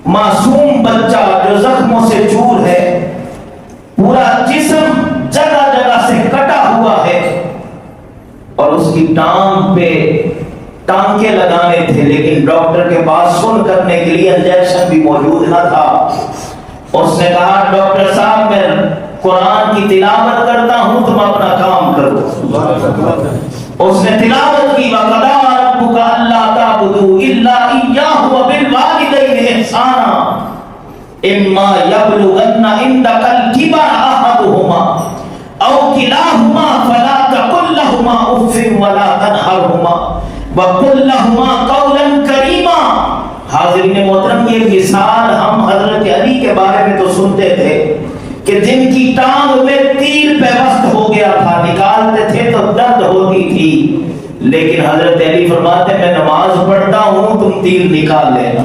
معصوم بچہ جو زخموں سے چور ہے، پورا جسم جگہ جگہ سے کٹا ہوا ہے اور اس کی ٹانگ پہ ٹانکے لگانے تھے، لیکن ڈاکٹر کے پاس سن کرنے کے لیے انجیکشن بھی موجود نہ تھا۔ اس نے کہا ڈاکٹر صاحب میں قرآن کی تلاوت کرتا ہوں، تم اپنا کام کرو۔ اس نے تلاوت کی وَقَضَىٰ رَبُّكَ أَلَّا تَعْبُدُوا إِلَّا إِيَّاهُ وَبِالْوَالِدَيْنِ إِحْسَانًا إِمَّا يَبْلُغَنَّ عِندَكَ الْكِبَرَ أَحَدُهُمَا أَوْ كِلَاهُمَا فَلَا تَقُل لَّهُمَا أُفٍّ وَلَا تَنْهَرْهُمَا وَقُل لَّهُمَا قَوْلًا كَرِيمًا۔ حاضرین محترم، یہ مثال ہم حضرت علی کے بارے میں تو سنتے تھے کہ جن کی ٹانگ میں تیر پیوست ہو گیا تھا، نکالتے تھے تو درد ہوتی تھی، لیکن حضرت علی فرماتے میں نماز پڑھتا ہوں تم تیر نکال لینا۔